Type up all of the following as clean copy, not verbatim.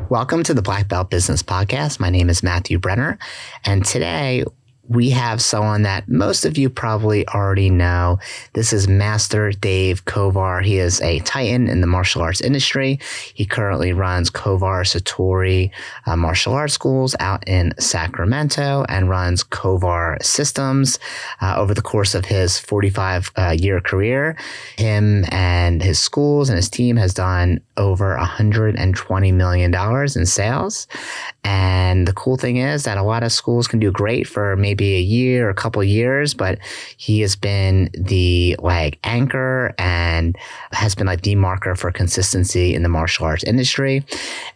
Welcome to the Black Belt Business Podcast. My name is Matthew Brenner, and today we have someone that most of you probably already know. This is Master Dave Kovar. He is a titan in the martial arts industry. He currently runs Kovar Satori martial arts schools out in Sacramento and runs Kovar Systems. Over the course of his 45-year career, him and his schools and his team has done over $120 million in sales. And the cool thing is that a lot of schools can do great for maybe a year or a couple of years, but he has been the anchor and has been the marker for consistency in the martial arts industry.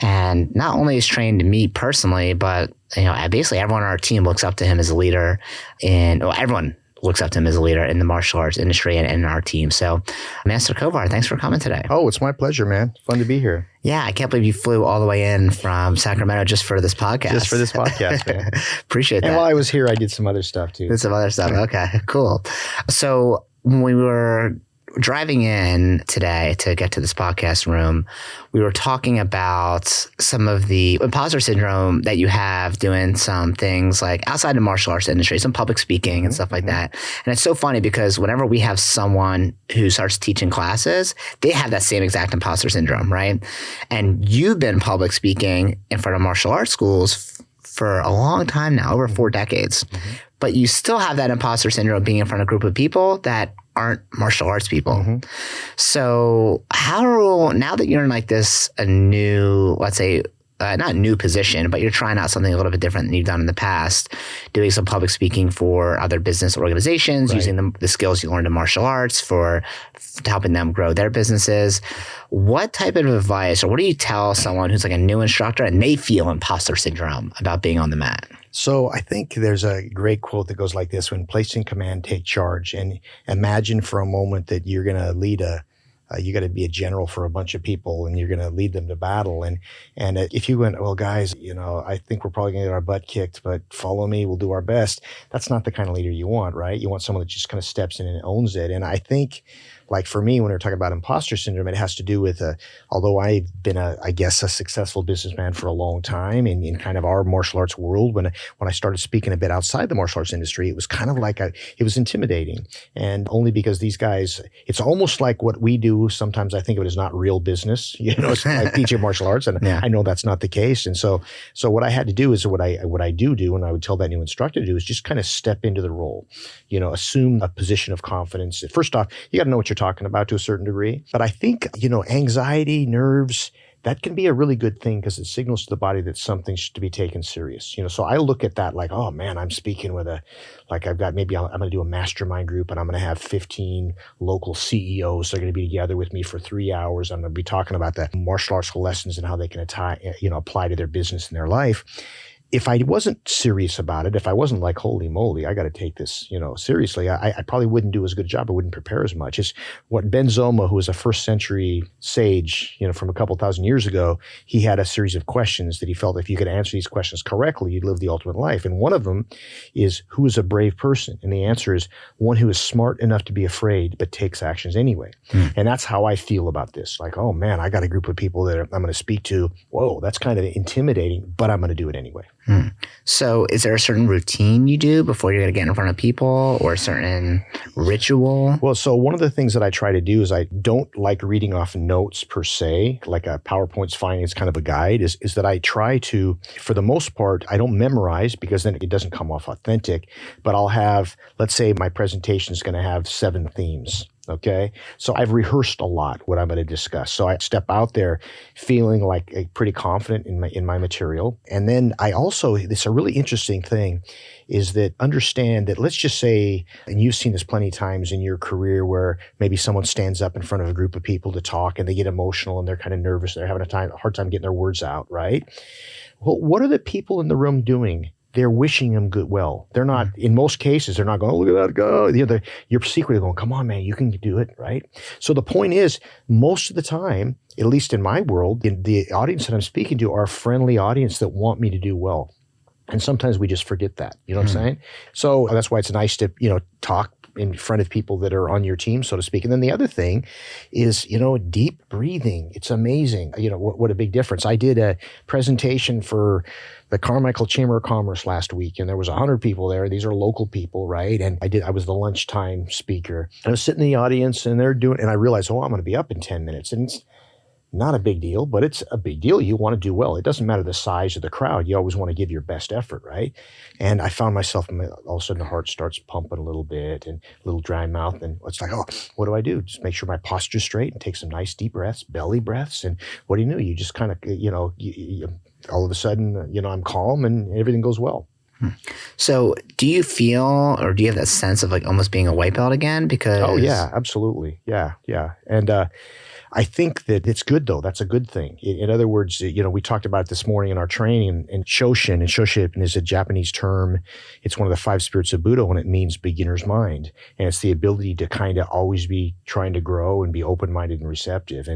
And not only has trained me personally, but basically everyone on our team looks up to him as a leader everyone looks up to him as a leader in the martial arts industry and in our team. So, Master Kovar, thanks for coming today. Oh, it's my pleasure, man. Fun to be here. Yeah, I can't believe you flew all the way in from Sacramento just for this podcast. Just for this podcast, man. Appreciate that. And while I was here, I did some other stuff too. Okay, cool. So when we were driving in today to get to this podcast room, we were talking about some of the imposter syndrome that you have doing some things outside the martial arts industry, some public speaking and stuff like that. And it's so funny because whenever we have someone who starts teaching classes, they have that same exact imposter syndrome, right? And you've been public speaking in front of martial arts schools for a long time now, over 4 decades. But you still have that imposter syndrome being in front of a group of people that aren't martial arts people. So now that you're in a new, let's say, not new position, but you're trying out something a little bit different than you've done in the past, doing some public speaking for other business organizations, using the skills you learned in martial arts for helping them grow their businesses. What type of advice, or what do you tell someone who's a new instructor and they feel imposter syndrome about being on the mat? So I think there's a great quote that goes like this: when placed in command, take charge. And imagine for a moment that you're going to lead you got to be a general for a bunch of people and you're going to lead them to battle. And if you went, well, guys, I think we're probably going to get our butt kicked, but follow me, we'll do our best. That's not the kind of leader you want, right? You want someone that just kind of steps in and owns it. And I think, for me, when we're talking about imposter syndrome, it has to do with, although I've been a successful businessman for a long time in kind of our martial arts world, when I started speaking a bit outside the martial arts industry, it was kind of it was intimidating. And only because these guys, it's almost like what we do. Sometimes I think of it as not real business, it's like teaching martial arts. And I know that's not the case. And so what I had to do is what I do, and I would tell that new instructor to do, is just kind of step into the role, assume a position of confidence. First off, you got to know what you're talking about to a certain degree. But I think, anxiety, nerves, that can be a really good thing because it signals to the body that something's to be taken serious. So I look at that oh man, I'm speaking with I'm going to do a mastermind group and I'm going to have 15 local CEOs. They're going to be together with me for 3 hours. I'm going to be talking about the martial arts lessons and how they can apply to their business and their life. If I wasn't serious about it, if I wasn't holy moly, I got to take this, seriously, I probably wouldn't do as good a job. I wouldn't prepare as much. It's what Ben Zoma, who was a first century sage, from a couple thousand years ago, he had a series of questions that he felt if you could answer these questions correctly, you'd live the ultimate life. And one of them is, who is a brave person? And the answer is one who is smart enough to be afraid, but takes actions anyway. And that's how I feel about this. Oh man, I got a group of people that I'm going to speak to. Whoa, that's kind of intimidating, but I'm going to do it anyway. So is there a certain routine you do before you're going to get in front of people, or a certain ritual? Well, so one of the things that I try to do is I don't like reading off notes per se, like a PowerPoint's fine, it's kind of a guide, is that I try to, for the most part, I don't memorize because then it doesn't come off authentic, but I'll have, let's say my presentation is going to have 7 themes. Okay. So I've rehearsed a lot what I'm going to discuss. So I step out there feeling pretty confident in my material. And then I also, this is a really interesting thing, is that understand that, let's just say, and you've seen this plenty of times in your career, where maybe someone stands up in front of a group of people to talk and they get emotional and they're kind of nervous. They're having a hard time getting their words out, right? Well, what are the people in the room doing? They're wishing him good well. They're not, in most cases, they're not going, oh, look at that guy. You're secretly going, come on, man, you can do it, right? So the point is, most of the time, at least in my world, in the audience that I'm speaking to are a friendly audience that want me to do well. And sometimes we just forget that, you know what I'm saying? So that's why it's nice to, talk in front of people that are on your team, so to speak. And then the other thing is, deep breathing. It's amazing. What a big difference. I did a presentation for the Carmichael Chamber of Commerce last week, and there was 100 people there. These are local people, right? And I was the lunchtime speaker. I was sitting in the audience, and and I realized, I'm going to be up in 10 minutes. And it's not a big deal, but it's a big deal. You want to do well. It doesn't matter the size of the crowd. You always want to give your best effort, right? And I found myself, all of a sudden the heart starts pumping a little bit and a little dry mouth. And it's like, what do I do? Just make sure my posture's straight and take some nice deep breaths, belly breaths. And what do you know? You just kind of, all of a sudden, I'm calm and everything goes well. So do you feel, or do you have that sense of like almost being a white belt again? Because oh yeah, absolutely. Yeah. And I think that it's good though. That's a good thing. In other words, we talked about it this morning in our training, and Shoshin is a Japanese term. It's one of the 5 spirits of Buddha, and it means beginner's mind. And it's the ability to kind of always be trying to grow and be open-minded and receptive.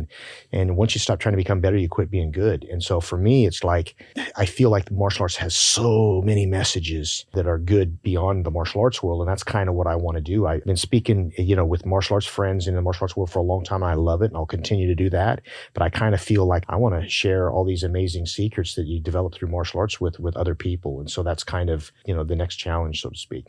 And once you stop trying to become better, you quit being good. And so for me, it's like, I feel like the martial arts has so many messages that are good beyond the martial arts world. And that's kind of what I want to do. I've been speaking, with martial arts friends in the martial arts world for a long time. And I love it. And I'll continue to do that. But I kind of feel like I want to share all these amazing secrets that you develop through martial arts with other people. And so that's kind of, the next challenge, so to speak.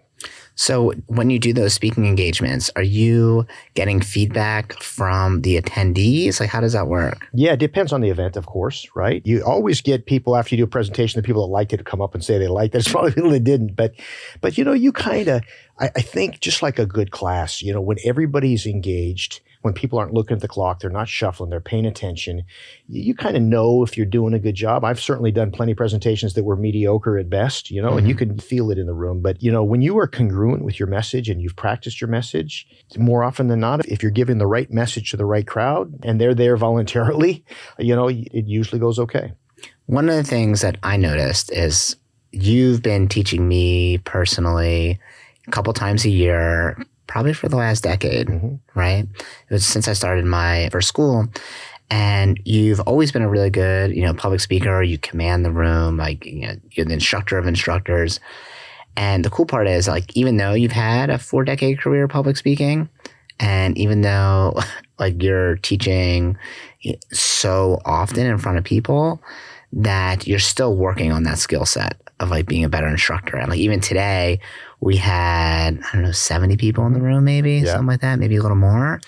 So when you do those speaking engagements, are you getting feedback from the attendees? Like, how does that work? Yeah, it depends on the event, of course, right? You always get people after you do a presentation, the people that liked it come up and say they liked it. There's probably people that didn't. But you kind of, I think just like a good class, when everybody's engaged, when people aren't looking at the clock, they're not shuffling, they're paying attention, you kind of know if you're doing a good job. I've certainly done plenty of presentations that were mediocre at best, and you can feel it in the room. But, when you are congruent with your message and you've practiced your message, more often than not, if you're giving the right message to the right crowd and they're there voluntarily, it usually goes okay. One of the things that I noticed is you've been teaching me personally a couple times a year, probably for the last decade, right? It was since I started my first school. And you've always been a really good, public speaker. You command the room, like, you're the instructor of instructors. And the cool part is, like, even though you've had a 4-decade career public speaking, and even though like you're teaching so often in front of people, that you're still working on that skill set of like being a better instructor. And like even today we had, 70 people in the room, maybe something like that, maybe a little more.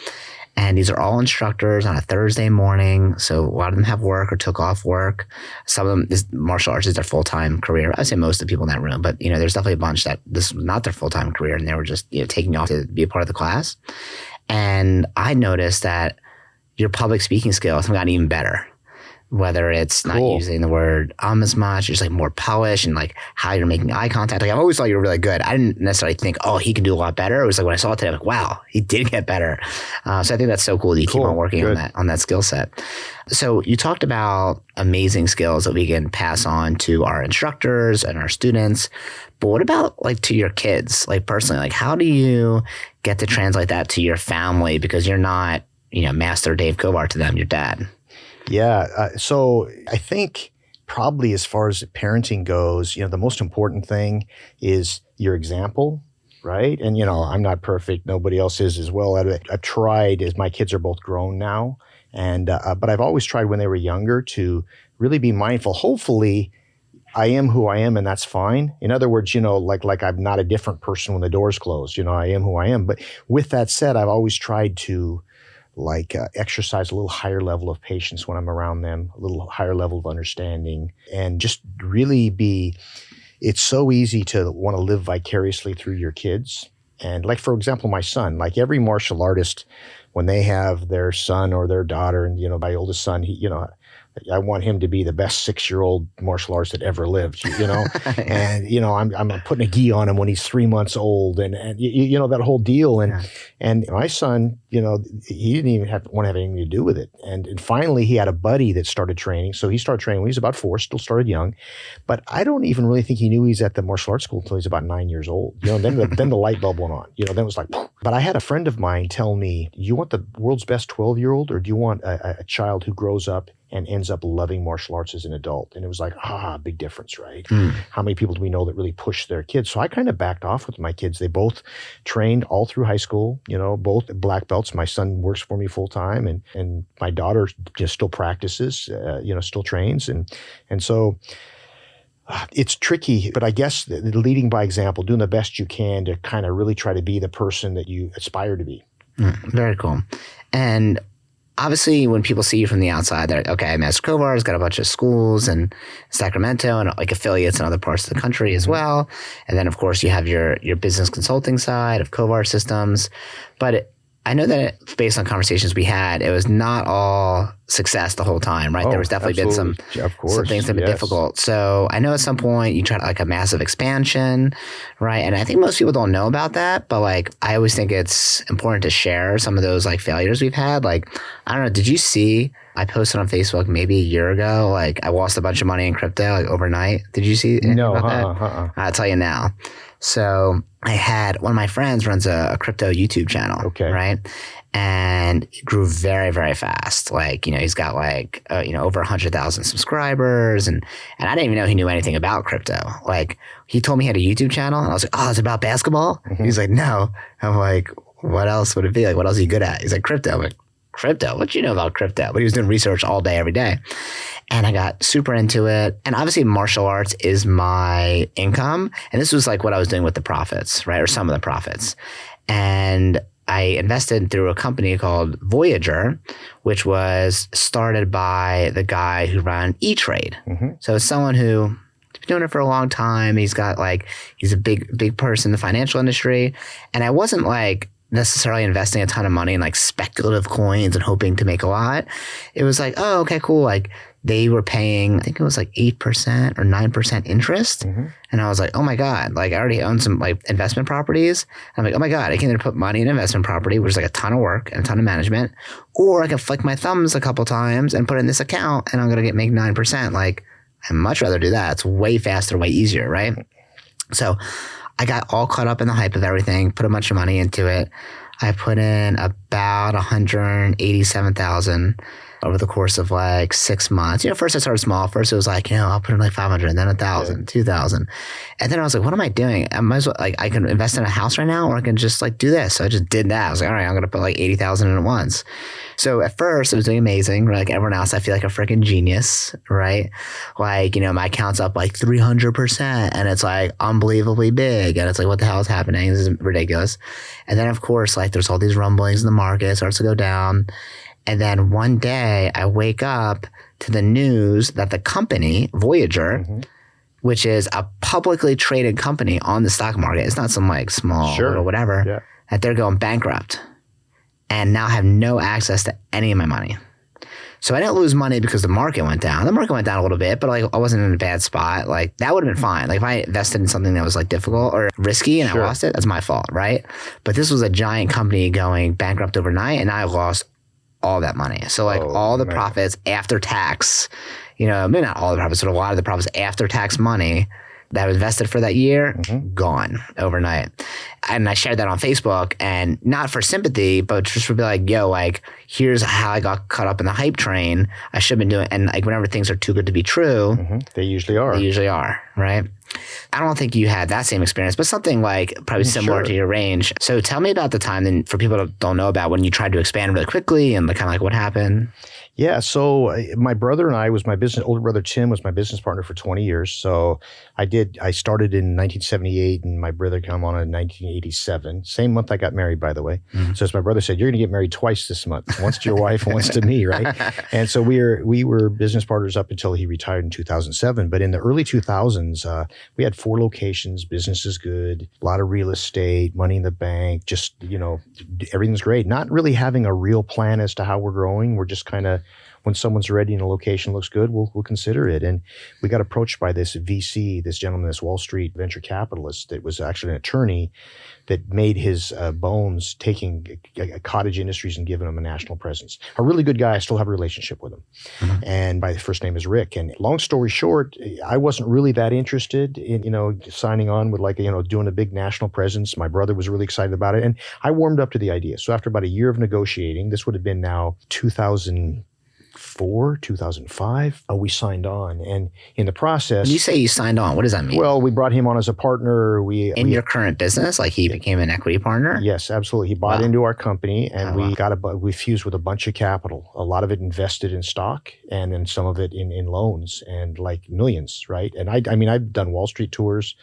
And these are all instructors on a Thursday morning. So a lot of them have work or took off work. Some of them, martial arts is their full-time career. I'd say most of the people in that room, but there's definitely a bunch that this was not their full-time career and they were just, taking off to be a part of the class. And I noticed that your public speaking skills have gotten even better. Whether it's not using the word as much, just like more polish and like how you're making eye contact. Like I've always thought you were really good. I didn't necessarily think, he can do a lot better. It was like when I saw it today, I'm like, wow, he did get better. So I think that's so cool that you keep on working on that skill set. So you talked about amazing skills that we can pass on to our instructors and our students. But what about like to your kids, like personally, like how do you get to translate that to your family? Because you're not, Master Dave Kovar to them, your dad. Yeah. So I think probably as far as parenting goes, the most important thing is your example, right? And, I'm not perfect. Nobody else is as well. I've tried, as my kids are both grown now, and but I've always tried when they were younger to really be mindful. Hopefully, I am who I am, and that's fine. In other words, like I'm not a different person when the door's closed. I am who I am. But with that said, I've always tried to exercise a little higher level of patience when I'm around them, a little higher level of understanding, and just really it's so easy to want to live vicariously through your kids. And like, for example, my son, like every martial artist, when they have their son or their daughter, and, my oldest son, I want him to be the best 6-year-old martial artist that ever lived, and, I'm putting a gi on him when he's 3 months old and that whole deal. And my son, he didn't even want to have anything to do with it. And finally he had a buddy that started training. So he started training when he was about 4, still started young, but I don't even really think he knew he was at the martial arts school until he was about 9 years old. Then the light bulb went on, then it was like, but I had a friend of mine tell me, you want the world's best 12-year-old or do you want a child who grows up and ends up loving martial arts as an adult. And it was like, big difference, right? Mm. How many people do we know that really push their kids? So I kind of backed off with my kids. They both trained all through high school, both black belts. My son works for me full time, and my daughter just still practices, still trains. And so it's tricky, but I guess the leading by example, doing the best you can to kind of really try to be the person that you aspire to be. Very cool. And obviously, when people see you from the outside, they're like, okay, Master Kovar's got a bunch of schools in Sacramento and like affiliates in other parts of the country as well. And then, of course, you have your business consulting side of Kovar Systems. But I know that based on conversations we had, it was not all success the whole time, right? There was definitely been some things that have been difficult. So I know at some point you tried like a massive expansion, right? And I think most people don't know about that, but like I always think it's important to share some of those like failures we've had. Like, I don't know, did you see, I posted on Facebook maybe a year ago, like I lost a bunch of money in crypto like overnight. Did you see anything about that? I'll tell you now. So I had one of my friends runs a crypto YouTube channel, right? And it grew very, very fast. Like, he's got like, over 100,000 subscribers. And I didn't even know he knew anything about crypto. Like, he told me he had a YouTube channel and I was like, oh, is it about basketball? He's like, no. I'm like, what else would it be? Like, what else are you good at? He's like, crypto. I'm like, crypto? What do you know about crypto? But he was doing research all day, every day. And I got super into it. And obviously martial arts is my income. And this was like what I was doing with the profits, right? Or some of the profits. And I invested through a company called Voyager, which was started by the guy who ran E-Trade. So it's someone who's been doing it for a long time. He's a big person in the financial industry. And I wasn't like necessarily investing a ton of money in like speculative coins and hoping to make a lot. It was like, oh, okay, cool. Like they were paying, I think it was like 8% or 9% interest. And I was like, oh my God, like I already own some like investment properties. I'm like, oh my God, I can either put money in investment property, which is like a ton of work and a ton of management, or I can flick my thumbs a couple times and put in this account and I'm going to make 9%. Like I'd much rather do that. It's way faster, way easier, right? So I got all caught up in the hype of everything, put a bunch of money into it. I put in about 187,000 over the course of like 6 months. First I started small. First it was like, I'll put in like 500 and then 1,000, 2,000. And then I was like, what am I doing? I might as well, like, I can invest in a house right now or I can just like do this. So I just did that. I was like, all right, I'm going to put like 80,000 in at once. So at first it was doing amazing. Like everyone else, I feel like a freaking genius, right? Like, my account's up like 300% and it's like unbelievably big. And it's like, what the hell is happening? This is ridiculous. And then of course, like there's all these rumblings in the market, it starts to go down. And then one day I wake up to the news that the company, Voyager, which is a publicly traded company on the stock market, it's not some like small or whatever, that they're going bankrupt and now have no access to any of my money. So I didn't lose money because the market went down. The market went down a little bit, but like I wasn't in a bad spot. Like that would have been fine. Like if I invested in something that was like difficult or risky and I lost it, that's my fault, right? But this was a giant company going bankrupt overnight and I lost all that money. So like all the profits after tax, maybe not all the profits, but a lot of the profits after tax money that was invested for that year, gone overnight. And I shared that on Facebook, and not for sympathy, but just to be like, yo, like, here's how I got caught up in the hype train. I should have been doing, and like whenever things are too good to be true, they usually are. They usually are, right? I don't think you had that same experience, but something like probably similar to your range. So tell me about the time then, for people that don't know about, when you tried to expand really quickly and kind of like what happened. Yeah. So my brother and I older brother Tim was my business partner for 20 years. So I started in 1978 and my brother came on in 1987. Same month I got married, by the way. So as my brother said, you're going to get married twice this month. Once to your wife and once to me, right? And so we were business partners up until he retired in 2007. But in the early 2000s, we had 4 locations, business is good, a lot of real estate, money in the bank, just, everything's great. Not really having a real plan as to how we're growing. We're just kind of, when someone's ready and a location looks good, we'll consider it. And we got approached by this VC, this gentleman, this Wall Street venture capitalist that was actually an attorney that made his bones taking cottage industries and giving them a national presence. A really good guy. I still have a relationship with him. And my first name is Rick. And long story short, I wasn't really that interested in, signing on with doing a big national presence. My brother was really excited about it. And I warmed up to the idea. So after about a year of negotiating, this would have been now 2000, 2005, we signed on. And in the process... When you say you signed on, what does that mean? Well, we brought him on as a partner. In your current business? Like he became an equity partner? Yes, absolutely. He bought into our company, and we fused with a bunch of capital. A lot of it invested in stock, and then some of it in loans, and like millions, right? And I mean, I've done Wall Street tours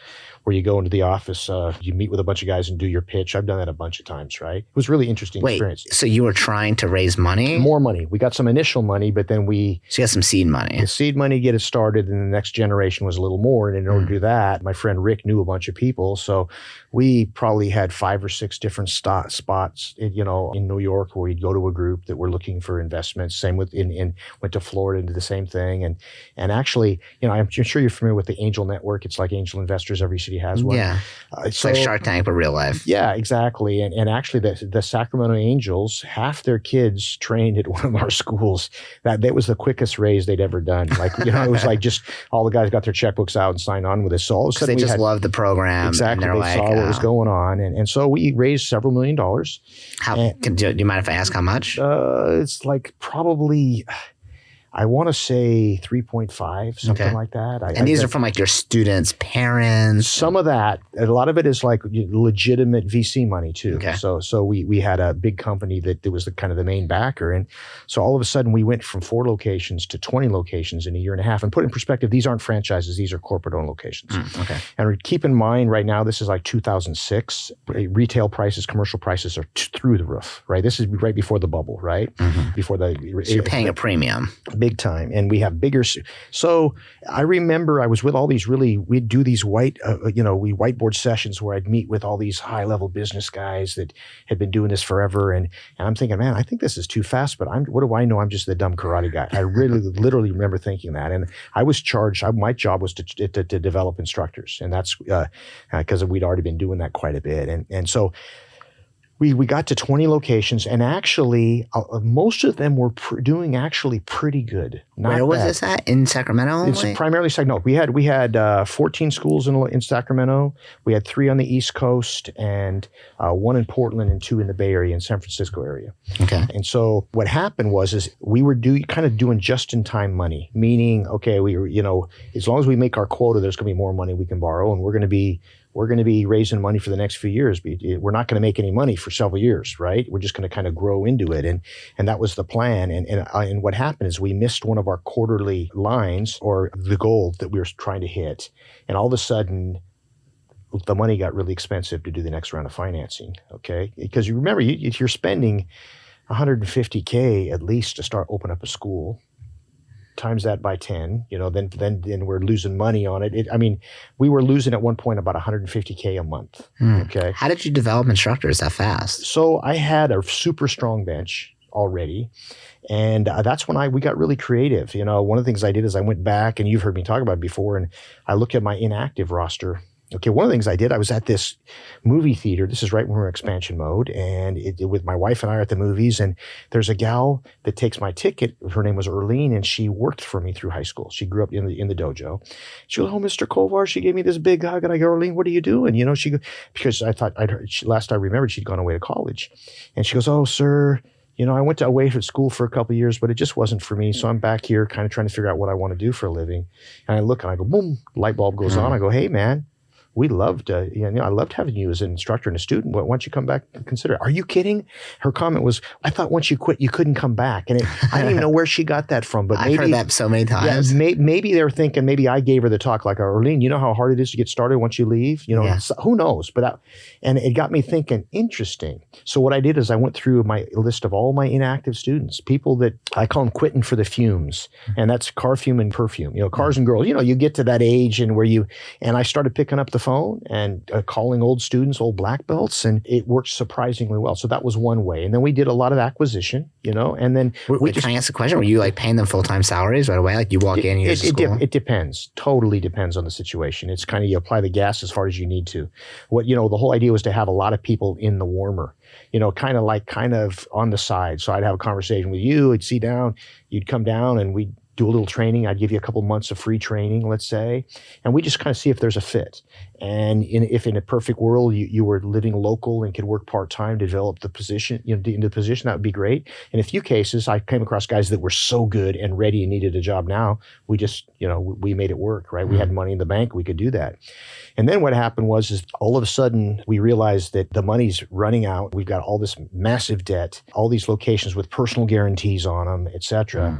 where you go into the office, you meet with a bunch of guys and do your pitch. I've done that a bunch of times, right? It was really interesting experience. So you were trying to raise money? More money. We got some initial money, but then So you got some seed money. The seed money, get it started, and the next generation was a little more. And in order to do that, my friend Rick knew a bunch of people. So we probably had 5 or 6 different spots, in New York, where we'd go to a group that were looking for investments. Same with went to Florida and did the same thing. And actually, I'm sure you're familiar with the Angel Network. It's like Angel Investors. Every city has one. Yeah. It's like Shark Tank, but real life. Yeah, exactly. And actually the Sacramento Angels, half their kids trained at one of our schools. That was the quickest raise they'd ever done. Like, it was like just all the guys got their checkbooks out and signed on with us. So all of a sudden they just loved the program. Exactly. And they saw what was going on. And so we raised several $1 million. Do you mind if I ask how much? It's like probably... I want to say 3.5, something like that. And these are from like your students' parents? Some of that. A lot of it is like legitimate VC money too. Okay. So we had a big company that was the kind of the main backer. And so all of a sudden we went from 4 locations to 20 locations in a year and a half. And put in perspective, these aren't franchises. These are corporate-owned locations. Okay. And keep in mind right now, this is like 2006. Retail prices, commercial prices are through the roof, right? This is right before the bubble, right? Before the... So you're paying a premium. Big time. And we have bigger. So I remember I was with all these we'd do these whiteboard sessions where I'd meet with all these high level business guys that had been doing this forever. And I'm thinking, man, I think this is too fast, but what do I know? I'm just the dumb karate guy. I really literally remember thinking that. And I was charged, my job was to develop instructors. And that's because we'd already been doing that quite a bit. And so we got to 20 locations, and actually, most of them were doing actually pretty good. Where was this at? In Sacramento only? It's primarily Sacramento. We had 14 schools in Sacramento. We had 3 on the East Coast, and 1 in Portland, and 2 in the Bay Area and San Francisco area. Okay. And so what happened was we were doing just-in-time money, meaning, okay, we were, as long as we make our quota, there's going to be more money we can borrow, and we're going to be raising money for the next few years. We're not going to make any money for several years, right? We're just going to kind of grow into it. And that was the plan. And what happened is we missed one of our quarterly lines, or the goal that we were trying to hit. And all of a sudden, the money got really expensive to do the next round of financing, okay? Because you remember, you're spending $150K at least to start open up a school. Times that by 10, then we're losing money on it. We were losing at one point about $150K a month. Okay. How did you develop instructors that fast? So I had a super strong bench already. And that's when we got really creative. One of the things I did is I went back, and you've heard me talk about it before, and I looked at my inactive roster. Okay, one of the things I did, I was at this movie theater. This is right when we were in expansion mode, and with my wife and I are at the movies, and there's a gal that takes my ticket. Her name was Erlene, and she worked for me through high school. She grew up in the dojo. She goes, "Oh, Mr. Kovar," she gave me this big hug, and I go, "Erlene, what are you doing?" Because I thought last I remembered she'd gone away to college, and she goes, "Oh, sir, I went away from school for a couple of years, but it just wasn't for me. So I'm back here kind of trying to figure out what I want to do for a living." And I look and I go, boom, light bulb goes on. I go, "Hey, man, we loved, I loved having you as an instructor and a student. Why don't you come back and consider it?" "Are you kidding?" Her comment was, "I thought once you quit, you couldn't come back." And I didn't even know where she got that from. But I've heard that so many times. Yeah, maybe they're thinking, maybe I gave her the talk like, "Arlene, you know how hard it is to get started once you leave?" So, who knows? And it got me thinking, interesting. So what I did is I went through my list of all my inactive students, people that I call them quitting for the fumes. And that's car fume and perfume. Cars and girls, you get to that age and and I started picking up the phone and calling old students, old black belts, and it worked surprisingly well. So that was one way. And then we did a lot of acquisition, and then can I ask a question? Were you like paying them full-time salaries right away? Like you walk in, here's the school? It depends. Totally depends on the situation. It's kind of, you apply the gas as hard as you need to. The whole idea was to have a lot of people in the warmer, kind of on the side. So I'd have a conversation with you, I'd sit down, you'd come down, and we'd do a little training. I'd give you a couple months of free training, let's say, and we just kind of see if there's a fit. And if in a perfect world you were living local and could work part-time to develop the position, into the position, that would be great. In a few cases, I came across guys that were so good and ready and needed a job now. We just, we made it work, right? We had money in the bank. We could do that. And then what happened is all of a sudden we realized that the money's running out. We've got all this massive debt, all these locations with personal guarantees on them, et cetera.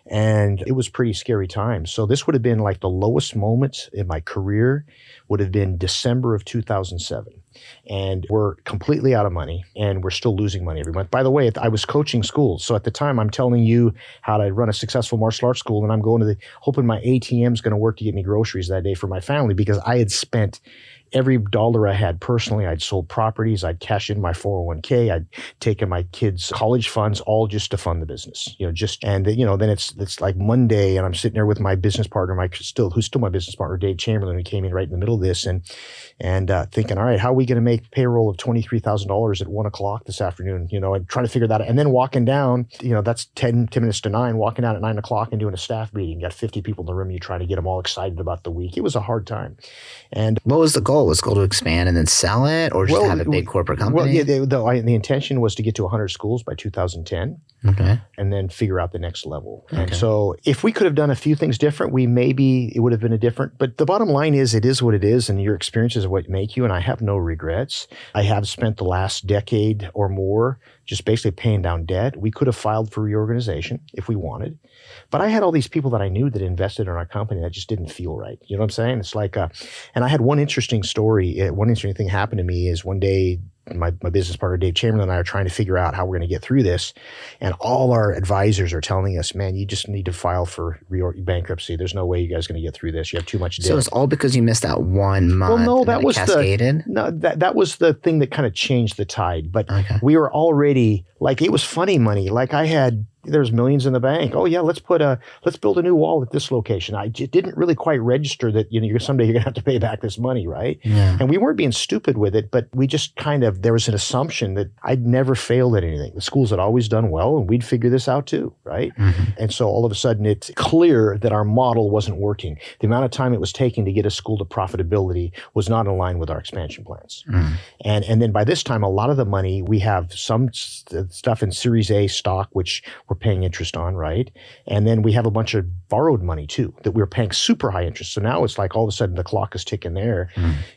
And it was pretty scary time. So this would have been like the lowest moment in my career would have been December of 2007. And we're completely out of money and we're still losing money every month. By the way, I was coaching schools. So at the time I'm telling you how to run a successful martial arts school, and I'm going hoping my ATM is going to work to get me groceries that day for my family, because I had spent every dollar I had personally. I'd sold properties. I'd cashed in my 401k. I'd taken my kids' college funds, all just to fund the business. Then it's like Monday, and I'm sitting there with my business partner, who's still my business partner, Dave Chamberlain, who came in right in the middle of this, and thinking, all right, how are we going to make payroll of $23,000 at 1:00 this afternoon? And trying to figure that out, and then walking down, that's 10 minutes to 9, walking down at 9:00 and doing a staff meeting. You got 50 people in the room. You're trying to get them all excited about the week. It was a hard time. And what was the goal? Was the goal to expand and then sell it, or just have a big corporate company? Well, the intention was to get to 100 schools by 2010. Okay. And then figure out the next level. Okay. And so if we could have done a few things different, it would have been different. But the bottom line is, it is what it is, and your experiences are what make you. And I have no regrets. I have spent the last decade or more just basically paying down debt. We could have filed for reorganization if we wanted. But I had all these people that I knew that invested in our company that just didn't feel right. You know what I'm saying? It's like, and I had one interesting story. One interesting thing happened to me is one day, my business partner, Dave Chamberlain, and I are trying to figure out how we're going to get through this. And all our advisors are telling us, man, you just need to file for bankruptcy. There's no way you guys are going to get through this. You have too much debt. So it's all because you missed that 1 month. Well, no, that was cascaded? That was the thing that kind of changed the tide. But we were already, it was funny money. There's millions in the bank. Oh yeah, let's build a new wall at this location. I didn't really quite register that someday you're gonna have to pay back this money, right? Yeah. And we weren't being stupid with it, but we just there was an assumption that I'd never failed at anything. The schools had always done well, and we'd figure this out too, right? Mm-hmm. And so all of a sudden, it's clear that our model wasn't working. The amount of time it was taking to get a school to profitability was not in line with our expansion plans. Mm. And then by this time, a lot of the money, we have some stuff in Series A stock, which we're paying interest on, right? And then we have a bunch of borrowed money too that we're paying super high interest. So now it's like all of a sudden the clock is ticking there,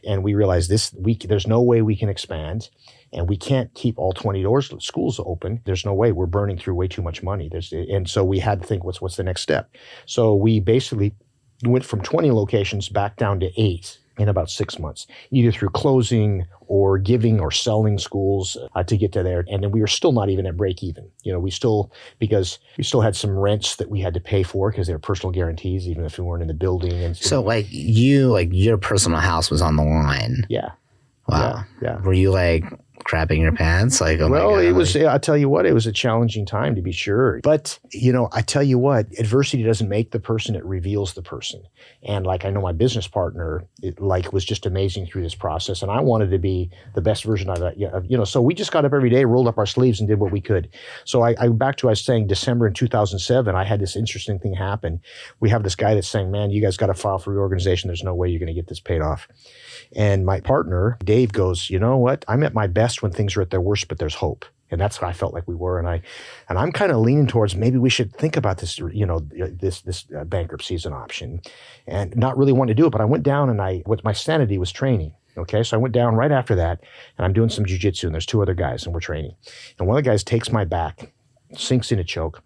and we realize there's no way we can expand, and we can't keep all 20 schools open. There's no way. We're burning through way too much money. And so we had to think, what's the next step? So we basically went from 20 locations back down to 8 in about 6 months, either through closing or giving or selling schools to get to there. And then we were still not even at break even. Because we still had some rents that we had to pay for because they were personal guarantees, even if we weren't in the building. And so your personal house was on the line. Yeah. Wow. Yeah. Were you crapping your pants? Oh well, my God. It was, I tell you what, it was a challenging time to be sure. But, I tell you what, adversity doesn't make the person, it reveals the person. And I know my business partner, was just amazing through this process. And I wanted to be the best version of that. So we just got up every day, rolled up our sleeves and did what we could. So I was saying December in 2007, I had this interesting thing happen. We have this guy that's saying, man, you guys got to file for reorganization. There's no way you're going to get this paid off. And my partner, Dave, goes, you know what? I'm at my best when things are at their worst, but there's hope. And that's what I felt like we were. And I'm kind of leaning towards maybe we should think about this, this bankruptcy as an option, and not really want to do it. But I went down and what my sanity was training. Okay. So I went down right after that, and I'm doing some jujitsu, and there's 2 other guys and we're training. And one of the guys takes my back, sinks in a choke.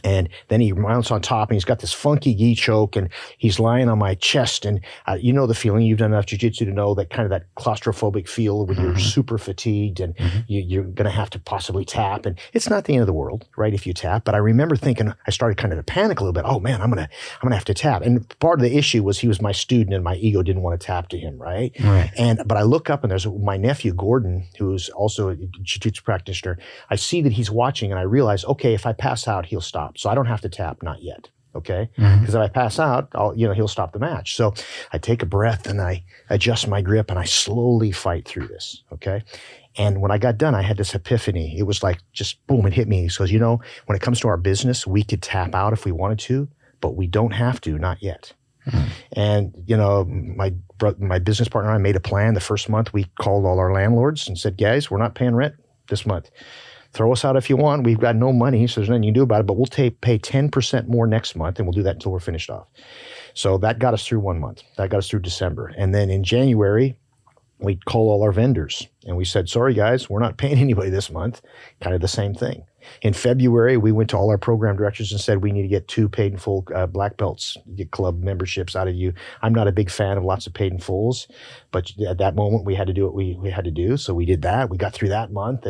And then he mounts on top, and he's got this funky gi choke, and he's lying on my chest. And you know the feeling. You've done enough jiu-jitsu to know that kind of that claustrophobic feel when you're super fatigued and you're going to have to possibly tap. And it's not the end of the world, right, if you tap. But I remember thinking, I started kind of to panic a little bit. Oh man, I'm gonna have to tap. And part of the issue was he was my student, and my ego didn't want to tap to him, right? But I look up, and there's my nephew Gordon, who's also a jiu-jitsu practitioner. I see that he's watching, and I realize, okay, if I pass out, he'll stop. So I don't have to tap, not yet. Okay. Because if I pass out, he'll stop the match. So I take a breath and I adjust my grip and I slowly fight through this. Okay. And when I got done, I had this epiphany. It was like just boom, it hit me. He goes, when it comes to our business, we could tap out if we wanted to, but we don't have to, not yet. And, my business partner and I made a plan. The first month we called all our landlords and said, guys, we're not paying rent this month. Throw us out if you want. We've got no money, so there's nothing you can do about it, but we'll pay 10% more next month, and we'll do that until we're finished off. So that got us through 1 month. That got us through December. And then in January, we called all our vendors, and we said, sorry, guys, we're not paying anybody this month. Kind of the same thing. In February, we went to all our program directors and said, we need to get 2 paid in full black belts, get club memberships out of you. I'm not a big fan of lots of paid in fulls, but at that moment, we had to do what we had to do. So we did that. We got through that month.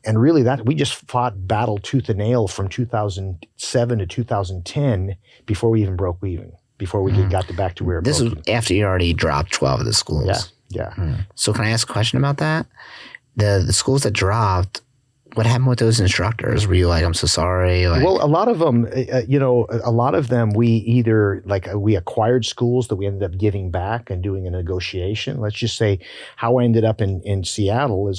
And really that we just fought battle tooth and nail from 2007 to 2010 before we even broke even, before we got back to where this was after you already dropped 12 of the schools. Yeah. So can I ask a question about that? The schools that dropped, what happened with those instructors? Were you like, I'm so sorry? Well, a lot of them, we acquired schools that we ended up giving back and doing a negotiation. Let's just say how I ended up in Seattle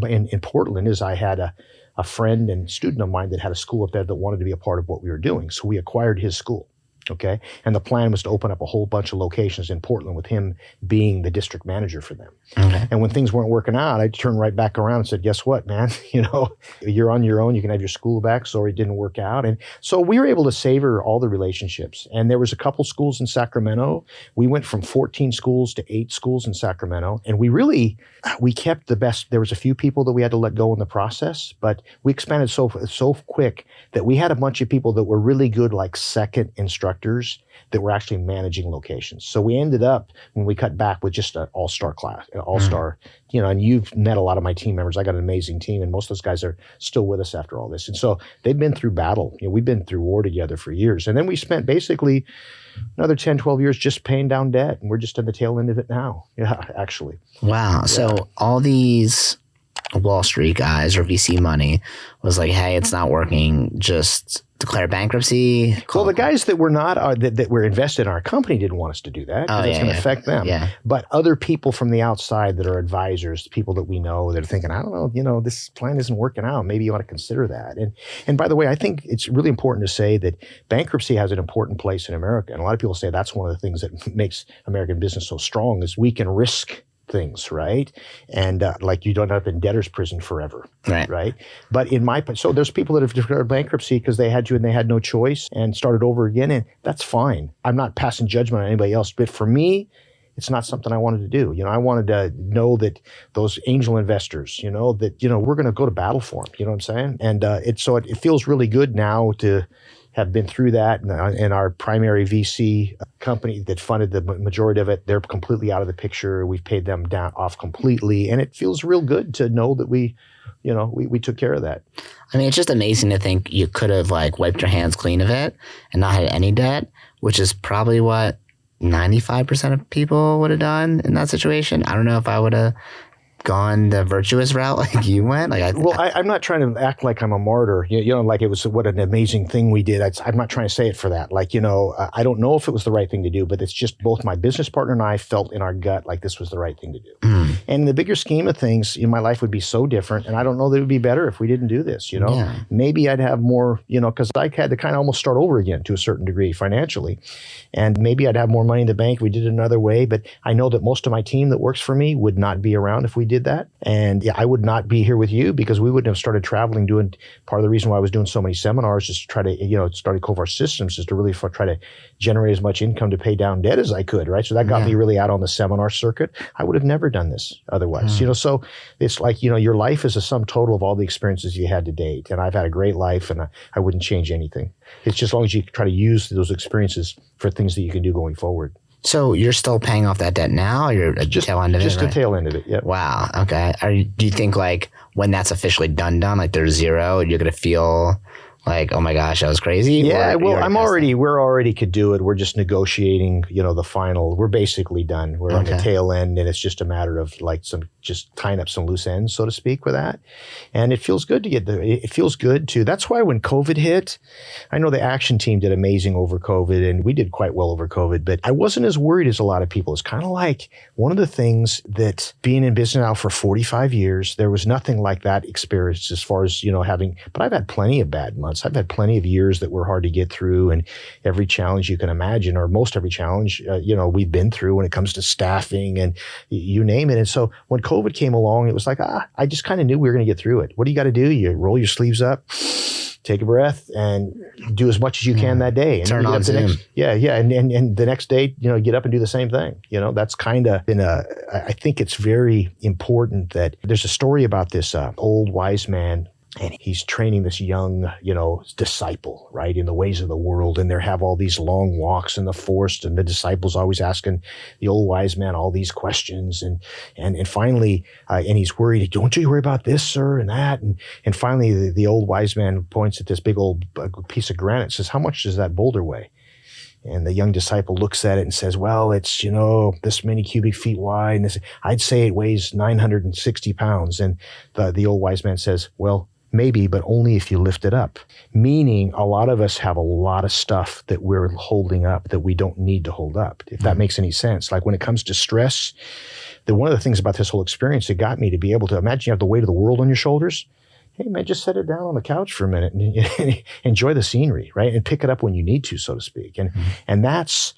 in Portland is I had a friend and student of mine that had a school up there that wanted to be a part of what we were doing. So we acquired his school. Okay. And the plan was to open up a whole bunch of locations in Portland with him being the district manager for them. Okay. And when things weren't working out, I turned right back around and said, guess what, man? You're on your own. You can have your school back. Sorry, it didn't work out. And so we were able to savor all the relationships. And there was a couple schools in Sacramento. We went from 14 schools to 8 schools in Sacramento. And we kept the best. There was a few people that we had to let go in the process, but we expanded so quick that we had a bunch of people that were really good, like second instructors that were actually managing locations. So we ended up, when we cut back, with just an all-star class, and you've met a lot of my team members. I got an amazing team, and most of those guys are still with us after all this. And so they've been through battle. We've been through war together for years. And then we spent basically another 10, 12 years just paying down debt, and we're just at the tail end of it now. Yeah, actually. Wow. Yeah. So all these Wall Street guys or VC money was like, hey, it's not working, just declare bankruptcy. Well, the guys that were not that were invested in our company didn't want us to do that because it's going to affect them. Yeah. But other people from the outside that are advisors, people that we know that are thinking, I don't know, this plan isn't working out. Maybe you ought to consider that. And by the way, I think it's really important to say that bankruptcy has an important place in America. And a lot of people say that's one of the things that makes American business so strong is we can risk things, right? And like you don't end up in debtor's prison forever, right? But so there's people that have declared bankruptcy because they had to and they had no choice and started over again, and that's fine. I'm not passing judgment on anybody else, but for me, it's not something I wanted to do. I wanted to know that those angel investors, that we're going to go to battle for them. You know what I'm saying? And it feels really good now to have been through that, and our primary VC company that funded the majority of it, they're completely out of the picture. We've paid them off completely, and it feels real good to know that we took care of that. I mean, it's just amazing to think you could have wiped your hands clean of it and not had any debt, which is probably what 95% of people would have done in that situation. I don't know if I would have gone the virtuous route like you went. I'm not trying to act like I'm a martyr, like it was what an amazing thing we did. I'm not trying to say it for that. I don't know if it was the right thing to do, but it's just both my business partner and I felt in our gut like this was the right thing to do. And in the bigger scheme of things, my life would be so different, and I don't know that it would be better if we didn't do this, Yeah. Maybe I'd have more, because I had to kind of almost start over again to a certain degree financially, and maybe I'd have more money in the bank if we did it another way, but I know that most of my team that works for me would not be around if we did that. And I would not be here with you because we wouldn't have started traveling, doing part of the reason why I was doing so many seminars is to try to, started Kovar Systems is to really try to generate as much income to pay down debt as I could, right? So that got me really out on the seminar circuit. I would have never done this otherwise, so it's like, your life is a sum total of all the experiences you had to date. And I've had a great life, and I wouldn't change anything. It's just as long as you try to use those experiences for things that you can do going forward. So you're still paying off that debt now? Or you're at the tail end of it? Just the tail end of it, yeah. Wow, okay. Do you think when that's officially done, there's zero, you're going to feel like, oh my gosh, that was crazy? Yeah, we're already could do it. We're just negotiating, the final. We're basically done. We're on the tail end, and it's just a matter of just tying up some loose ends, so to speak, with that. And it feels good to get there. It feels good to. That's why when COVID hit, I know the action team did amazing over COVID, and we did quite well over COVID, but I wasn't as worried as a lot of people. It's kind of like one of the things that being in business now for 45 years, there was nothing like that experience as far as, but I've had plenty of bad months. months. I've had plenty of years that were hard to get through, and every challenge you can imagine, or most every challenge, we've been through when it comes to staffing and you name it. And so when COVID came along, it was like, I just kind of knew we were going to get through it. What do you got to do? You roll your sleeves up, take a breath, and do as much as you can that day. And turn on Zoom. And the next day, get up and do the same thing. That's kind of been I think it's very important that there's a story about this old wise man, and he's training this young, disciple, right, in the ways of the world. And they have all these long walks in the forest, and the disciple's always asking the old wise man all these questions. And finally, and he's worried, don't you worry about this, sir, and that. And finally, the old wise man points at this big old piece of granite and says, how much does that boulder weigh? And the young disciple looks at it and says, well, it's, this many cubic feet wide. And I'd say it weighs 960 pounds. And the old wise man says, well, maybe, but only if you lift it up. Meaning a lot of us have a lot of stuff that we're holding up that we don't need to hold up, if that makes any sense. Like when it comes to stress, one of the things about this whole experience that got me to be able to imagine you have the weight of the world on your shoulders. Hey, man, just set it down on the couch for a minute and enjoy the scenery, right? And pick it up when you need to, so to speak. And that's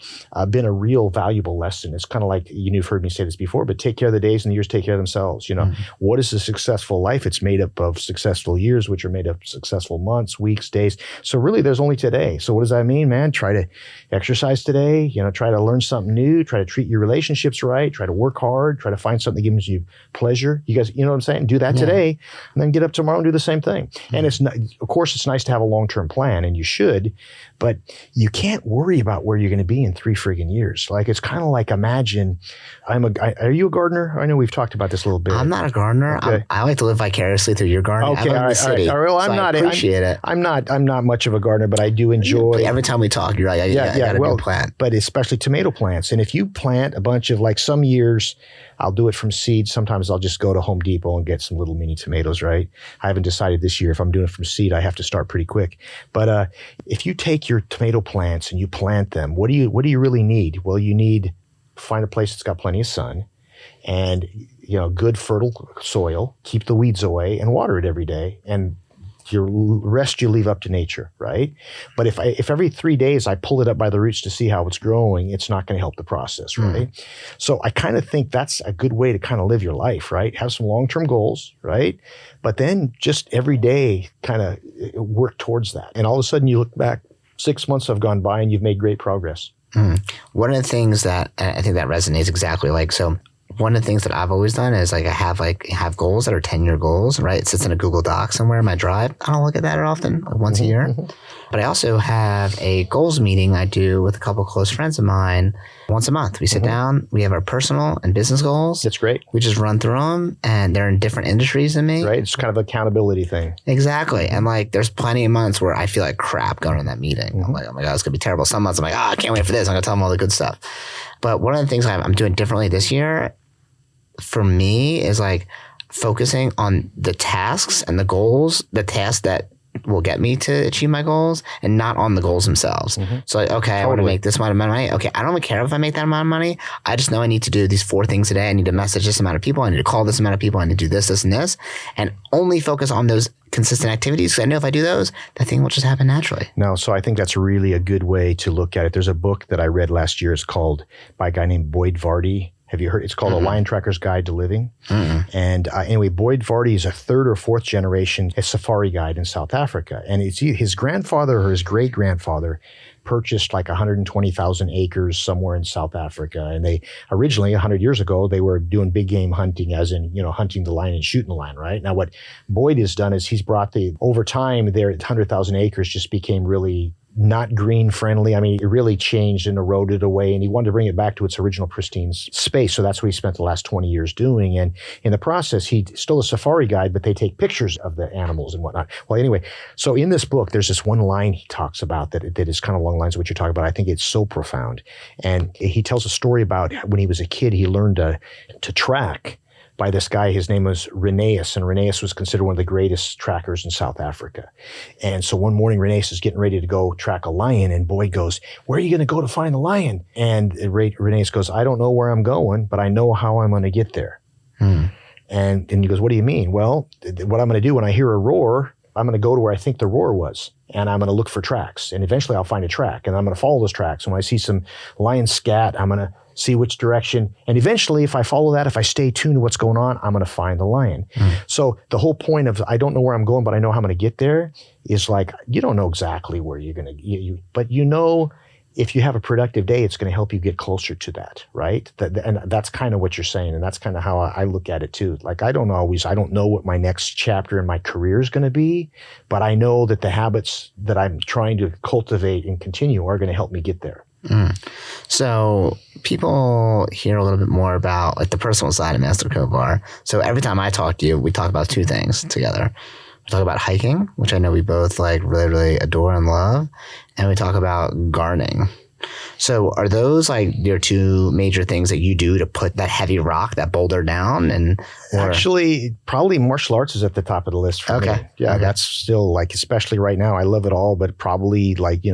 been a real valuable lesson. It's kind of like, you've heard me say this before, but take care of the days and the years take care of themselves. What is a successful life? It's made up of successful years, which are made up of successful months, weeks, days. So really, there's only today. So what does that mean, man? Try to exercise today, try to learn something new, try to treat your relationships right, try to work hard, try to find something that gives you pleasure. You guys, you know what I'm saying? Do that today, and then get up tomorrow and do the same thing. And it's not, of course, it's nice to have a long-term plan, and you should, but you can't worry about where you're going to be in 3 friggin' years. Like, it's kind of like, imagine, are you a gardener? I know we've talked about this a little bit. I'm not a gardener. Okay. I like to live vicariously through your gardening. Okay, I live in the city. All right. Well, I appreciate it. I'm not much of a gardener, but I do enjoy. Every time we talk, you're like, I got a new plant. But especially tomato plants. And if you plant a bunch of, like, some years, I'll do it from seed. Sometimes I'll just go to Home Depot and get some little mini tomatoes, right? I haven't decided this year if I'm doing it from seed. I have to start pretty quick. But if you take your tomato plants and you plant them, what do you really need? Well, you need to find a place that's got plenty of sun and good fertile soil, keep the weeds away, and water it every day. And your rest you leave up to nature, right? But if every 3 days I pull it up by the roots to see how it's growing, it's not going to help the process, right? So I kind of think that's a good way to kind of live your life, right? Have some long-term goals, right? But then just every day kind of work towards that. And all of a sudden you look back, 6 months have gone by and you've made great progress. One of the things that I think that resonates exactly one of the things that I've always done is I have goals that are 10-year goals, right? It sits in a Google Doc somewhere in my drive. I don't look at that often, like once a year. But I also have a goals meeting I do with a couple of close friends of mine once a month. We sit down, we have our personal and business goals. That's great. We just run through them, and they're in different industries than me. Right. It's kind of an accountability thing. Exactly. And there's plenty of months where I feel like crap going to that meeting. I'm like, oh my God, it's going to be terrible. Some months I'm like, I can't wait for this. I'm going to tell them all the good stuff. But one of the things I'm doing differently this year for me is focusing on the tasks and the goals, the tasks that will get me to achieve my goals, and not on the goals themselves. So I want to make this amount of money. Okay, I don't really care if I make that amount of money. I just know I need to do these 4 things a day. I need to message this amount of people. I need to call this amount of people. I need to do this, this, and this, and only focus on those consistent activities. Because I know if I do those, that thing will just happen naturally. No, so I think that's really a good way to look at it. There's a book that I read last year. It's called by a guy named Boyd Vardy. Have you heard? It's called A Lion Tracker's Guide to Living. And anyway, Boyd Vardy is a 3rd or 4th generation safari guide in South Africa. And it's his grandfather or his great-grandfather purchased 120,000 acres somewhere in South Africa. And they originally, 100 years ago, they were doing big game hunting, as in, hunting the lion and shooting the lion, right? Now, what Boyd has done is he's brought over time, their 100,000 acres just became really not green friendly. I mean, it really changed and eroded away, and he wanted to bring it back to its original pristine space. So that's what he spent the last 20 years doing. And in the process, he's still a safari guide, but they take pictures of the animals and whatnot. Well, anyway, so in this book, there's this one line he talks about that is kind of along the lines of what you're talking about. I think it's so profound. And he tells a story about when he was a kid, he learned to track by this guy. His name was Rheneas, and Rheneas was considered one of the greatest trackers in South Africa. And so one morning, Rheneas is getting ready to go track a lion, and Boyd goes, "Where are you going to go to find the lion?" And Rheneas goes, "I don't know where I'm going, but I know how I'm going to get there." And he goes, "What do you mean?" "Well, what I'm going to do when I hear a roar, I'm going to go to where I think the roar was, and I'm going to look for tracks. And eventually I'll find a track, and I'm going to follow those tracks. And when I see some lion scat, I'm going to see which direction. And eventually, if I follow that, if I stay tuned to what's going on, I'm going to find the lion. So the whole point of, I don't know where I'm going, but I know how I'm going to get there, is like, you don't know exactly where you're going to, but you know, if you have a productive day, it's going to help you get closer to that, right? And that's kind of what you're saying. And that's kind of how I look at it too. Like, I don't know what my next chapter in my career is going to be, but I know that the habits that I'm trying to cultivate and continue are going to help me get there. So people hear a little bit more about like the personal side of Master Kovar. So every time I talk to you, we talk about two things together. We talk about hiking, which I know we both like really, really adore and love. And we talk about gardening. So are those like your two major things that you do to put that heavy rock, that boulder down? Actually, probably martial arts is at the top of the list for me. Yeah, that's still like, especially right now, I love it all, but probably like,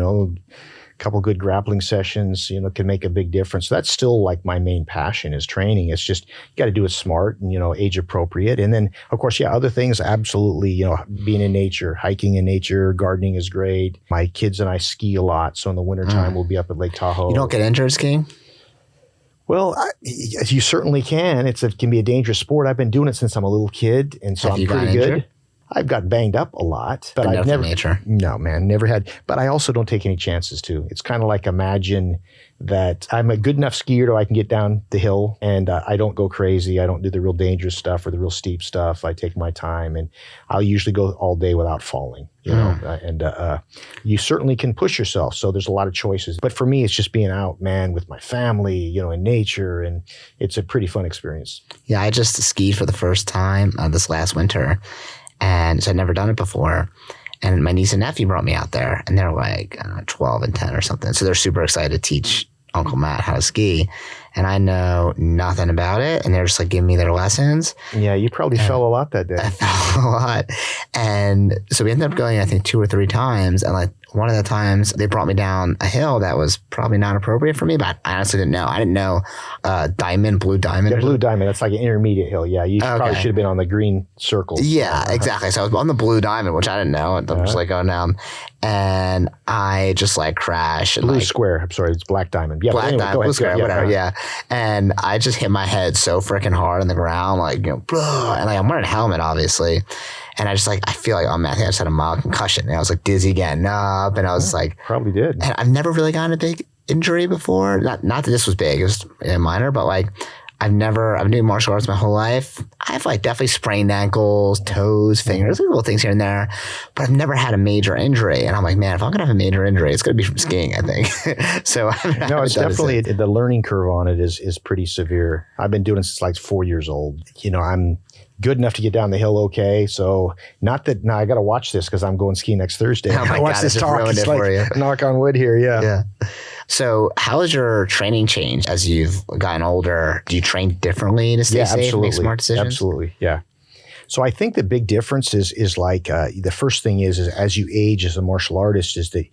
couple good grappling sessions, can make a big difference. So that's still like my main passion is training. It's just, you got to do it smart and, age appropriate. And then of course, other things, absolutely, being in nature, hiking in nature, gardening is great. My kids and I ski a lot. So in the wintertime, we'll be up at Lake Tahoe. You don't get injured skiing? Well, you certainly can. It can be a dangerous sport. I've been doing it since I'm a little kid. And so I'm pretty good. I've got banged up a lot, but I've never, no, man, never had, but I also don't take any chances too. It's kind of like, imagine that I'm a good enough skier so I can get down the hill and I don't go crazy. I don't do the real dangerous stuff or the real steep stuff. I take my time and I'll usually go all day without falling, and you certainly can push yourself. So there's a lot of choices, but for me, it's just being out, man, with my family, in nature, and it's a pretty fun experience. Yeah. I just skied for the first time this last winter. And so I'd never done it before. And my niece and nephew brought me out there, and they're like 12 and 10 or something. So they're super excited to teach Uncle Matt how to ski. And I know nothing about it. And they're just like giving me their lessons. Yeah, you probably fell a lot that day. I fell a lot. And so we ended up going, I think, 2 or 3 times. And like one of the times they brought me down a hill that was probably not appropriate for me, but I honestly didn't know. I didn't know Blue Diamond. Yeah, Blue Diamond. That's like an intermediate hill. Yeah, you probably should have been on the green circle. Yeah, exactly. So I was on the Blue Diamond, which I didn't know. I'm just like going down. And I just like crashed. Blue Square. I'm sorry, it's Black Diamond. Yeah, Black Diamond, Blue Square, whatever. Yeah. And I just hit my head so freaking hard on the ground, like, and like I'm wearing a helmet, obviously. And I just like, I feel like, oh man, I think I just had a mild concussion. And I was like dizzy getting up, and I was like, probably did. And I've never really gotten a big injury before. Not that this was big, it was minor, but like, I've been doing martial arts my whole life. I've like definitely sprained ankles, toes, fingers, little things here and there, but I've never had a major injury. And I'm like, man, if I'm going to have a major injury, it's going to be from skiing, I think. So no, it's definitely, the learning curve on it is pretty severe. I've been doing it since like 4 years old. I'm good enough to get down the hill okay. So not that, now I got to watch this because I'm going skiing next Thursday. Oh my God, watch this talk. It's like, for you. Knock on wood here, yeah. So how has your training changed as you've gotten older? Do you train differently to stay safe and make smart decisions? Absolutely, yeah. So I think the big difference is like the first thing is as you age as a martial artist is that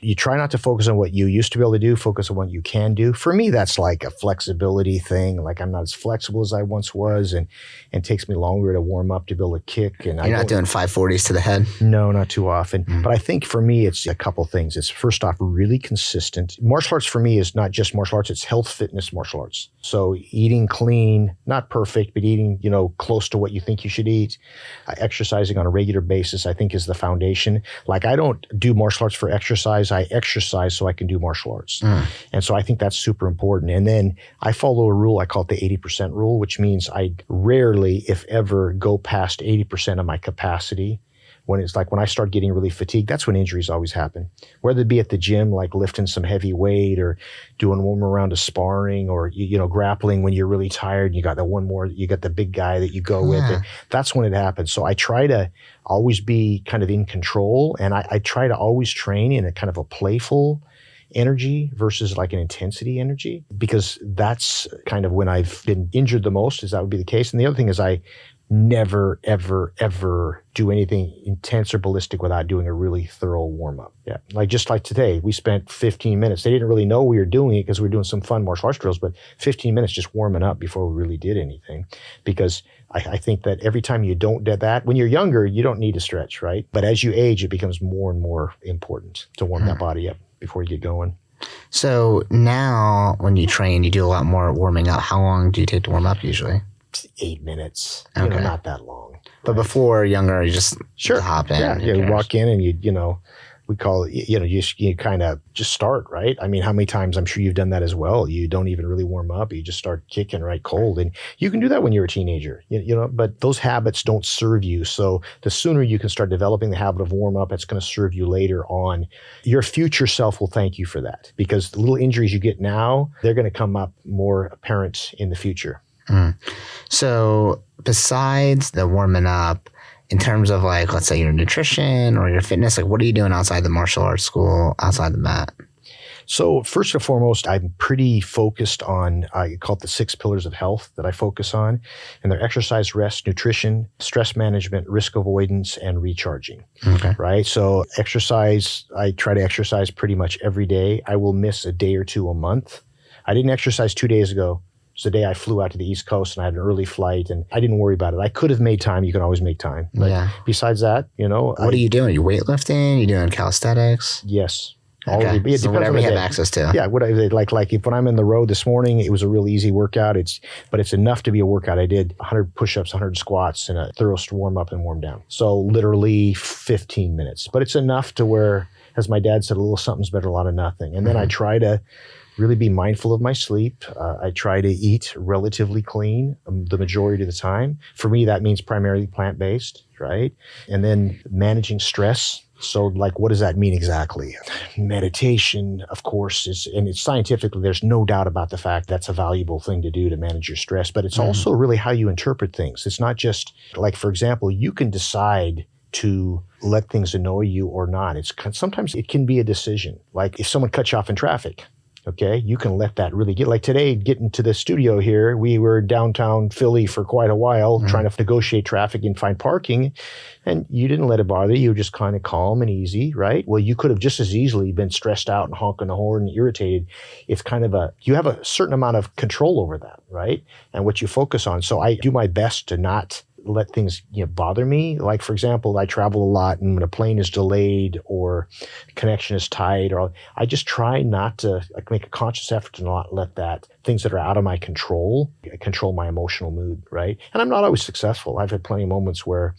you try not to focus on what you used to be able to do, focus on what you can do. For me, that's like a flexibility thing. Like I'm not as flexible as I once was, and it takes me longer to warm up to be able to kick. And you're not doing 540s to the head? No, not too often. But I think for me, it's a couple things. It's first off, really consistent. Martial arts for me is not just martial arts, it's health, fitness, martial arts. So eating clean, not perfect, but eating, close to what you think you should eat. Exercising on a regular basis, I think, is the foundation. Like I don't do martial arts for exercise. I exercise so I can do martial arts. And so I think that's super important. And then I follow a rule, I call it the 80% rule, which means I rarely, if ever, go past 80% of my capacity. When it's like when I start getting really fatigued, that's when injuries always happen. Whether it be at the gym, like lifting some heavy weight or doing one more round of sparring or, grappling when you're really tired, you got the big guy that you go with. And that's when it happens. So I try to always be kind of in control, and I try to always train in a kind of a playful energy versus like an intensity energy, because that's kind of when I've been injured the most, is that would be the case. And the other thing is never, ever, ever do anything intense or ballistic without doing a really thorough warm-up. Yeah, just like today, we spent 15 minutes. They didn't really know we were doing it because we were doing some fun martial arts drills, but 15 minutes just warming up before we really did anything. Because I think that every time you don't do that, when you're younger, you don't need to stretch, right? But as you age, it becomes more and more important to warm that body up before you get going. So now when you train, you do a lot more warming up. How long do you take to warm up usually? 8 minutes, Okay. Not that long. But before younger, you just hop in. Yeah, you walk in and we call it, you kind of just start, right? I mean, how many times, I'm sure you've done that as well. You don't even really warm up. You just start kicking right cold. And you can do that when you're a teenager, but those habits don't serve you. So the sooner you can start developing the habit of warm up, it's going to serve you later on. Your future self will thank you for that, because the little injuries you get now, they're going to come up more apparent in the future. So besides the warming up, in terms of let's say your nutrition or your fitness, what are you doing outside the martial arts school, outside the mat? So first and foremost, I'm pretty focused on, I call it the 6 pillars of health that I focus on. And they're exercise, rest, nutrition, stress management, risk avoidance, and recharging. Okay. Right? So exercise, I try to exercise pretty much every day. I will miss a day or two a month. I didn't exercise 2 days ago. It's the day I flew out to the East Coast and I had an early flight, and I didn't worry about it. I could have made time. You can always make time. But besides that, What are you doing? Are you weightlifting? You doing calisthenics? Yes. Okay. It so whatever you have access to. Yeah. What like if when I'm in the road this morning, it was a real easy workout. But it's enough to be a workout. I did 100 push-ups, 100 squats, and a thorough warm up and warm down. So literally 15 minutes. But it's enough to where, as my dad said, a little something's better than a lot of nothing. And then I try to really be mindful of my sleep. I try to eat relatively clean the majority of the time. For me, that means primarily plant-based, right? And then managing stress. So what does that mean exactly? Meditation, of course, it's scientifically, there's no doubt about the fact that's a valuable thing to do to manage your stress, but it's also really how you interpret things. It's not just for example, you can decide to let things annoy you or not. Sometimes it can be a decision. If someone cuts you off in traffic, okay, you can let that really get, today, getting to the studio here, we were downtown Philly for quite a while trying to negotiate traffic and find parking, and you didn't let it bother you. You were just kind of calm and easy, right? Well, you could have just as easily been stressed out and honking the horn and irritated. It's you have a certain amount of control over that, right? And what you focus on. So I do my best to not let things bother me. For example, I travel a lot, and when a plane is delayed or connection is tight, or I just try not to make a conscious effort to not let things that are out of my control my emotional mood, right? And I'm not always successful. I've had plenty of moments where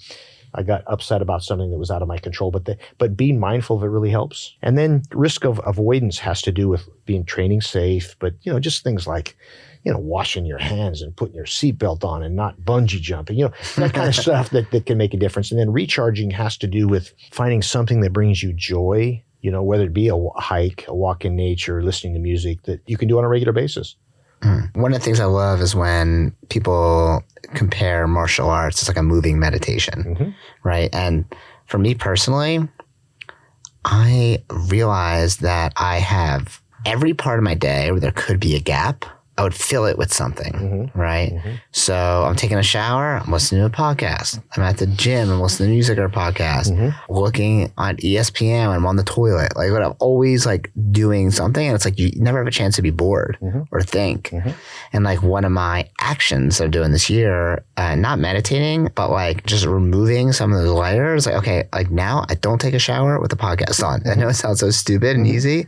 I got upset about something that was out of my control, but being mindful of it really helps. And then risk of avoidance has to do with being training safe, but just things like washing your hands and putting your seatbelt on and not bungee jumping, that kind of stuff that can make a difference. And then recharging has to do with finding something that brings you joy, whether it be a hike, a walk in nature, listening to music that you can do on a regular basis. One of the things I love is when people compare martial arts. It's like a moving meditation, right? And for me personally, I realized that I have every part of my day where there could be a gap, I would fill it with something, right? So I'm taking a shower, I'm listening to a podcast. I'm at the gym, I'm listening to music or a podcast. Looking on ESPN when I'm on the toilet. What I'm always doing something, and it's you never have a chance to be bored or think. And one of my actions I'm doing this year, not meditating, but just removing some of those layers. Now I don't take a shower with the podcast on. I know it sounds so stupid and easy,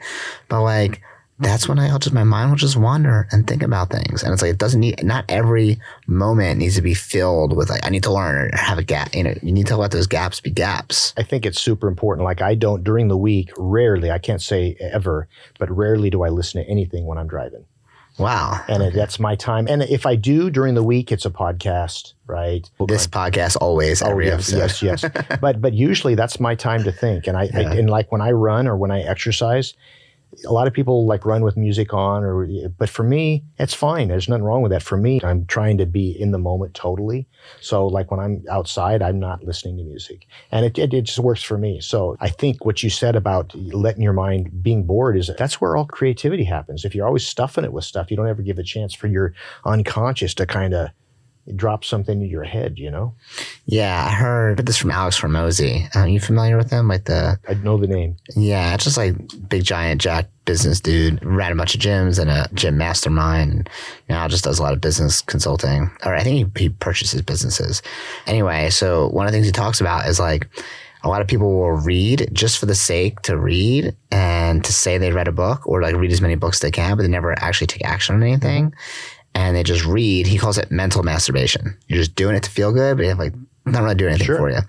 but that's when my mind will just wander and think about things. And it's it doesn't need, not every moment needs to be filled with I need to learn or have a gap. You need to let those gaps be gaps. I think it's super important. I don't, during the week, rarely, I can't say ever, but rarely do I listen to anything when I'm driving. Wow. And that's my time. And if I do during the week, it's a podcast, right? This podcast always, every episode. Yes. But usually that's my time to think. And and when I run or when I exercise, a lot of people run with music on, but for me, it's fine. There's nothing wrong with that. For me, I'm trying to be in the moment totally. So when I'm outside, I'm not listening to music, and it just works for me. So I think what you said about letting your mind being bored that's where all creativity happens. If you're always stuffing it with stuff, you don't ever give a chance for your unconscious to kind of drop something in your head, you know? Yeah, I heard this from Alex Hormozy. Are you familiar with him? Like I know the name. Yeah, it's just like big giant jack business dude. Ran a bunch of gyms and a gym mastermind. And now just does a lot of business consulting. Or I think he purchases businesses. Anyway, so one of the things he talks about is like a lot of people will read just for the sake to read and to say they read a book, or like read as many books as they can, but they never actually take action on anything. Mm-hmm. And they just read. He calls it mental masturbation. You're just doing it to feel good, but you're like not really doing anything for you.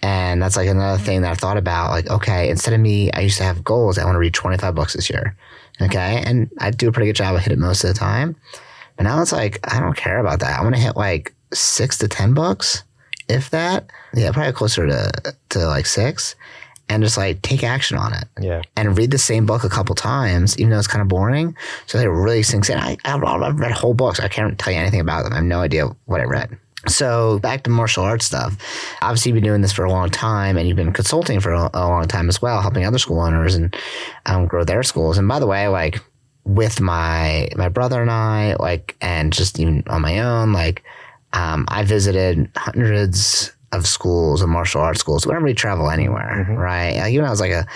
And that's like another thing that I thought about. Like, okay, instead of me, I used to have goals. I want to read 25 books this year. Okay. And I do a pretty good job. I hit it most of the time. But now it's like, I don't care about that. I want to hit like 6 to 10 books, if that. Yeah, probably closer to like 6. And just like take action on it. Yeah. And read the same book a couple times, even though it's kind of boring. So it really sinks in. I've read whole books. I can't tell you anything about them. I have no idea what I read. So back to martial arts stuff. Obviously, you've been doing this for a long time, and you've been consulting for a long time as well, helping other school owners and grow their schools. And by the way, like with my brother and I, like, and just even on my own, like I visited hundreds of schools and martial arts schools whenever we travel anywhere, mm-hmm. right? Like, even when I was like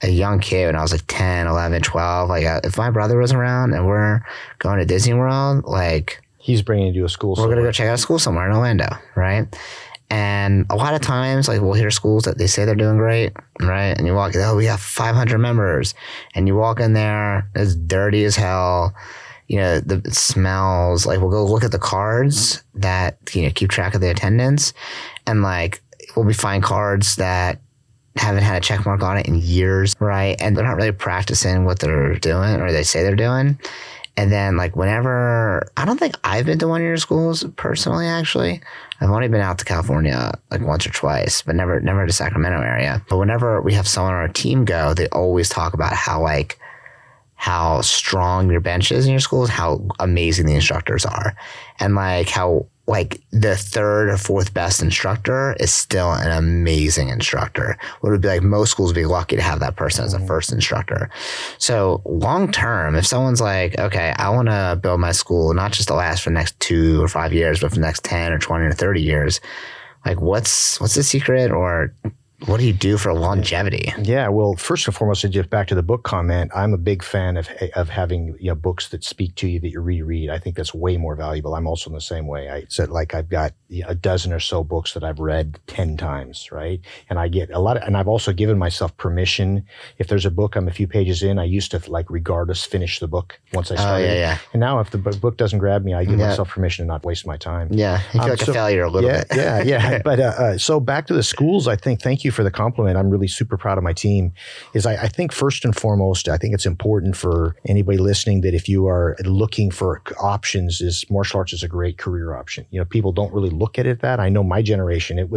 a young kid, when I was like 10, 11, 12, like if my brother was around and we're going to Disney World, like he's bringing you to a school we're going to go check out a school somewhere in Orlando, right? And a lot of times, like we'll hear schools that they say they're doing great, right? And you walk, oh, we have 500 members. And you walk in there, it's dirty as hell. You know, it smells. Like we'll go look at the cards that, you know, keep track of the attendance. And like, we'll be finding cards that haven't had a check mark on it in years, right? And they're not really practicing what they're doing or they say they're doing. And then like whenever, I don't think I've been to one of your schools personally, actually. I've only been out to California like once or twice, but never to Sacramento area. But whenever we have someone on our team go, they always talk about how strong your bench is in your schools, how amazing the instructors are. And like how like the third or fourth best instructor is still an amazing instructor. What would be like most schools would be lucky to have that person as a first instructor. So long term, if someone's like, okay, I want to build my school not just to last for the next 2 or 5 years, but for the next 10 or 20 or 30 years, like what's the secret, or what do you do for longevity? Yeah, well, first and foremost, just back to the book comment, I'm a big fan of having books that speak to you that you reread. I think that's way more valuable. I'm also in the same way. I said like I've got a dozen or so books that I've read 10 times, right? And I get a lot of, and I've also given myself permission. If there's a book I'm a few pages in, I used to like regardless finish the book once I started. Oh, yeah. And now if the book doesn't grab me, I give myself permission to not waste my time. Yeah, you feel like a failure a little bit. Yeah. But so back to the schools, I think, thank you for the compliment. I'm really super proud of my team. I think first and foremost, I think it's important for anybody listening that if you are looking for options, is martial arts is a great career option. People don't really look at it that. I know my generation,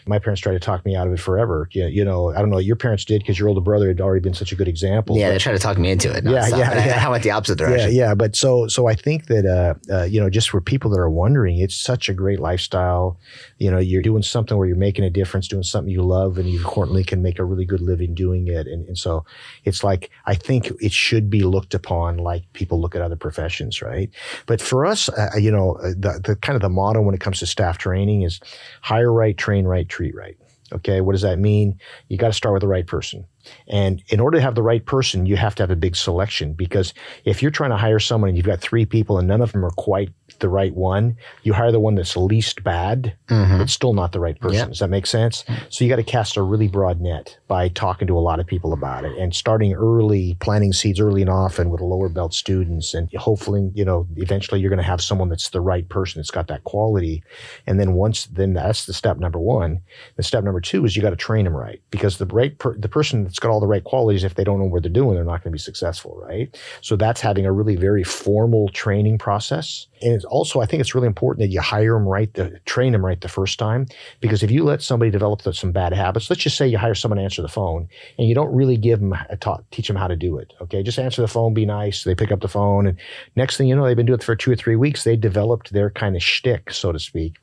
my parents tried to talk me out of it forever. I don't know what your parents did because your older brother had already been such a good example. Yeah, they tried to talk me into it. I went the opposite direction. Yeah. But so I think that, just for people that are wondering, it's such a great lifestyle. You're doing something where you're making a difference, doing something you love, and you importantly can make a really good living doing it. And so it's like, I think it should be looked upon like people look at other professions, right? But for us, the kind of the motto when it comes to staff training is hire right, train right, treat right. Okay, what does that mean? You got to start with the right person. And in order to have the right person, you have to have a big selection, because if you're trying to hire someone and you've got 3 people and none of them are quite the right one, you hire the one that's least bad, it's still not the right person. Yep. Does that make sense? So you got to cast a really broad net by talking to a lot of people about it and starting early, planting seeds early and often with lower belt students. And hopefully, eventually you're going to have someone that's the right person that's got that quality. And then then that's the step number 1. The step number 2 is you got to train them right, because the person that's got all the right qualities, if they don't know what they're doing, they're not going to be successful, right? So that's having a really very formal training process. And it's also, I think it's really important that you hire them right, train them right the first time, because if you let somebody develop some bad habits, let's just say you hire someone to answer the phone and you don't really teach them how to do it. Okay, just answer the phone, be nice. They pick up the phone, and next thing you know, they've been doing it for 2 or 3 weeks. They developed their kind of shtick, so to speak.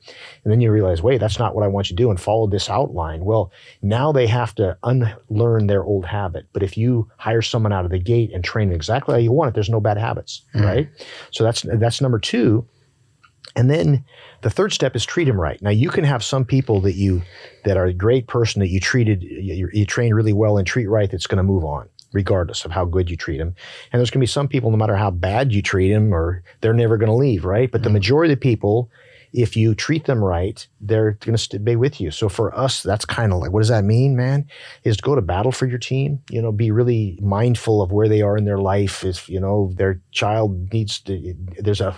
And then you realize, wait, that's not what I want you to do, and follow this outline. Well, now they have to unlearn their old habit. But if you hire someone out of the gate and train them exactly how you want it, there's no bad habits, right? So that's number 2. And then the third step is treat them right. Now you can have some people that are a great person that you train really well and treat right that's going to move on regardless of how good you treat them. And there's going to be some people, no matter how bad you treat them, or they're never going to leave, right? But the majority of the people, if you treat them right, they're going to stay with you. So for us, that's kind of like, what does that mean, man? Is to go to battle for your team, be really mindful of where they are in their life. If, their child there's a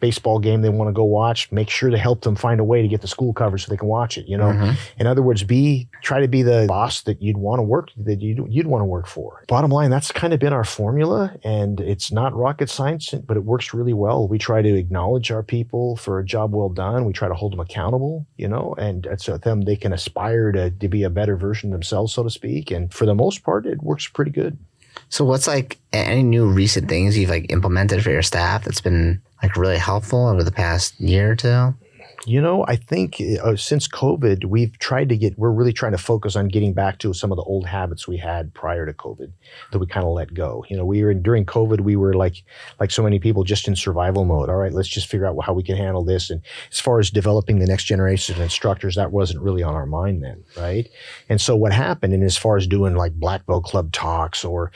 baseball game they want to go watch, make sure to help them find a way to get the school covered so they can watch it. In other words, try to be the boss that you'd want to work for. Bottom line, that's kind of been our formula, and it's not rocket science, but it works really well. We try to acknowledge our people for a job well done. We try to hold them accountable, and so they can aspire to be a better version of themselves, so to speak. And for the most part, it works pretty good. So what's any new recent things you've implemented for your staff that's been really helpful over the past year or two? I think since COVID, we're really trying to focus on getting back to some of the old habits we had prior to COVID that we kind of let go. During COVID, we were like so many people, just in survival mode. All right, let's just figure out how we can handle this. And as far as developing the next generation of instructors, that wasn't really on our mind then, right? And so what happened, and as far as doing Black Belt Club talks or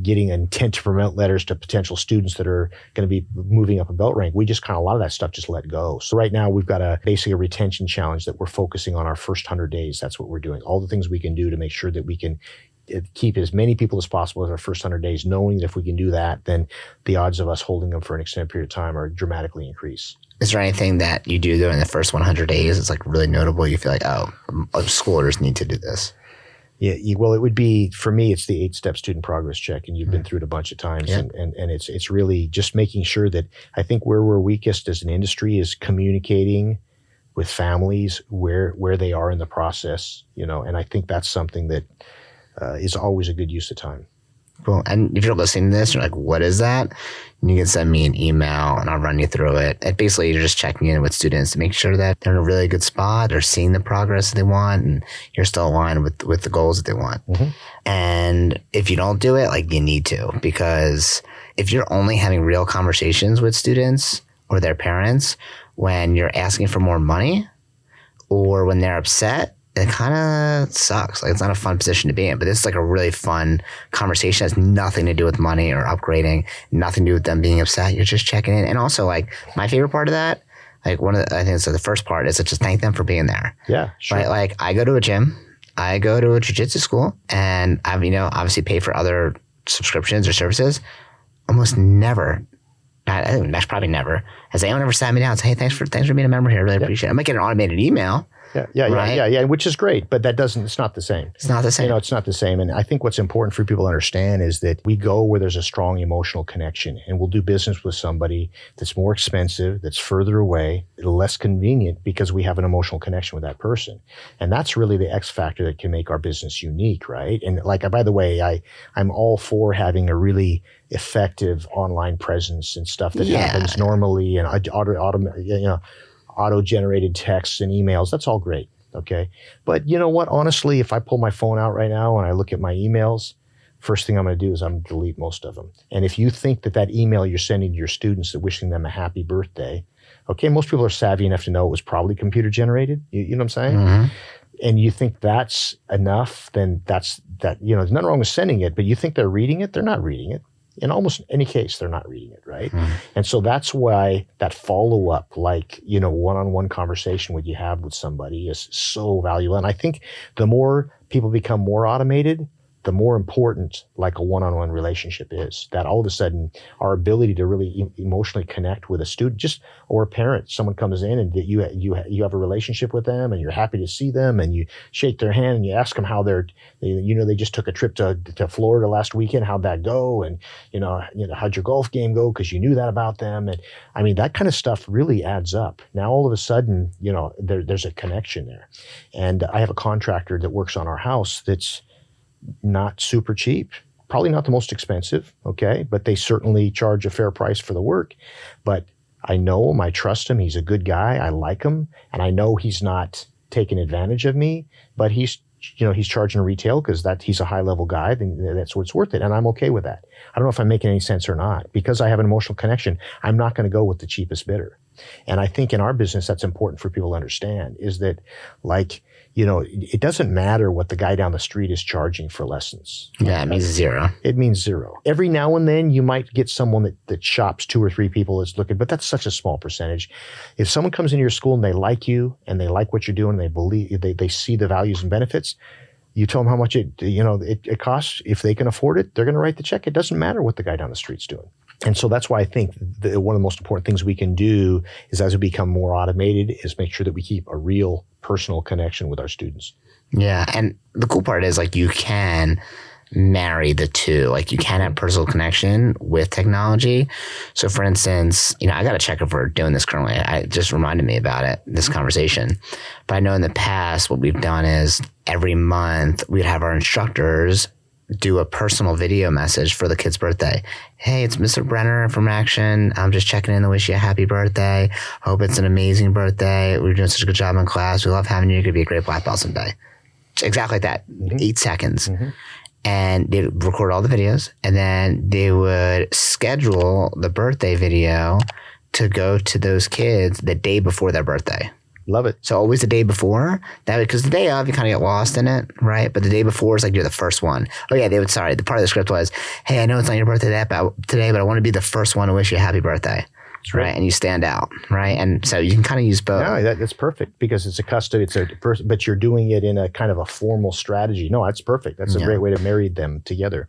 getting intent to promote letters to potential students that are going to be moving up a belt rank, we just a lot of that stuff just let go. So right now we've got basically a retention challenge that we're focusing on our first 100 days. That's what we're doing. All the things we can do to make sure that we can keep as many people as possible in our first 100 days, knowing that if we can do that, then the odds of us holding them for an extended period of time are dramatically increase. Is there anything that you do during the first 100 days that's really notable? You feel schoolers need to do this? Yeah, well, it would be, for me, it's the 8-step student progress check, and you've been through it a bunch of times. Yeah. And it's really just making sure that, I think where we're weakest as an industry is communicating with families where they are in the process, and I think that's something that is always a good use of time. Cool. And if you're listening to this, you're like, what is that? And you can send me an email and I'll run you through it. And basically, you're just checking in with students to make sure that they're in a really good spot. They're seeing the progress that they want, and you're still aligned with the goals that they want. Mm-hmm. And if you don't do it, you need to, because if you're only having real conversations with students or their parents when you're asking for more money or when they're upset, it kind of sucks. It's not a fun position to be in, but this is a really fun conversation. It has nothing to do with money or upgrading, nothing to do with them being upset. You're just checking in. And also my favorite part of that, I think it's the first part is to just thank them for being there. Yeah, sure. Right? I go to a gym, I go to a jiu-jitsu school, and I've, obviously pay for other subscriptions or services. Almost never, I think that's probably never, has anyone ever sat me down and said, hey, thanks for being a member here. I really appreciate it. I might get an automated email. Yeah, which is great, but it's not the same. It's not the same. It's not the same. And I think what's important for people to understand is that we go where there's a strong emotional connection, and we'll do business with somebody that's more expensive, that's further away, less convenient, because we have an emotional connection with that person. And that's really the X factor that can make our business unique, right? And by the way, I'm all for having a really effective online presence and stuff that happens normally, and auto-generated texts and emails. That's all great, okay? But you know what? Honestly, if I pull my phone out right now and I look at my emails, first thing I'm going to do is I'm going to delete most of them. And if you think that email you're sending to your students that wishing them a happy birthday, okay, most people are savvy enough to know it was probably computer generated. You know what I'm saying? Mm-hmm. And you think that's enough, then there's nothing wrong with sending it, but you think they're reading it, they're not reading it. In almost any case, they're not reading it, right? Mm. And so that's why that follow-up, one-on-one conversation you have with somebody is so valuable. And I think the more people become more automated, the more important a one-on-one relationship is. That all of a sudden, our ability to really emotionally connect with a student, or a parent, someone comes in and you have a relationship with them, and you're happy to see them, and you shake their hand and you ask them how they just took a trip to Florida last weekend, how'd that go, and how'd your golf game go, because you knew that about them, and I mean that kind of stuff really adds up. Now all of a sudden, there's a connection there, and I have a contractor that works on our house that's not super cheap, probably not the most expensive, okay? But they certainly charge a fair price for the work. But I know him, I trust him, he's a good guy, I like him, and I know he's not taking advantage of me, but he's he's charging retail because he's a high level guy, then that's what's worth it. And I'm okay with that. I don't know if I'm making any sense or not. Because I have an emotional connection, I'm not going to go with the cheapest bidder. And I think in our business, that's important for people to understand, is that, like, it doesn't matter what the guy down the street is charging for lessons. Yeah, it means zero. It means zero. Every now and then you might get someone that shops 2 or 3 people that's looking, but that's such a small percentage. If someone comes into your school and they like you and they like what you're doing, they believe, they see the values and benefits, you tell them how much it costs. If they can afford it, they're going to write the check. It doesn't matter what the guy down the street's doing. And so that's why I think one of the most important things we can do is, as we become more automated, is make sure that we keep a real personal connection with our students. Yeah. And the cool part is, like, you can marry the two. Like, you can have personal connection with technology. So for instance, I got to check if we're doing this currently. It just reminded me about it, this conversation. But I know in the past what we've done is every month we'd have our instructors do a personal video message for the kid's birthday. Hey, it's Mr. Brenner from Action. I'm just checking in to wish you a happy birthday. Hope it's an amazing birthday. We're doing such a good job in class. We love having you. You're going to be a great black belt someday. Exactly like that. 8 seconds. And they'd record all the videos, and then they would schedule the birthday video to go to those kids the day before their birthday. Love it. So always the day before, that because the day of you kind of get lost in it, right? But the day before is like you're the first one. Oh yeah, the part of the script was, hey, I know it's not your birthday today, but I want to be the first one to wish you a happy birthday. Right. And you stand out, right? And so you can kind of use both. No, that's perfect, because it's a custom, but you're doing it in a kind of a formal strategy. No, that's perfect. That's a great way to marry them together.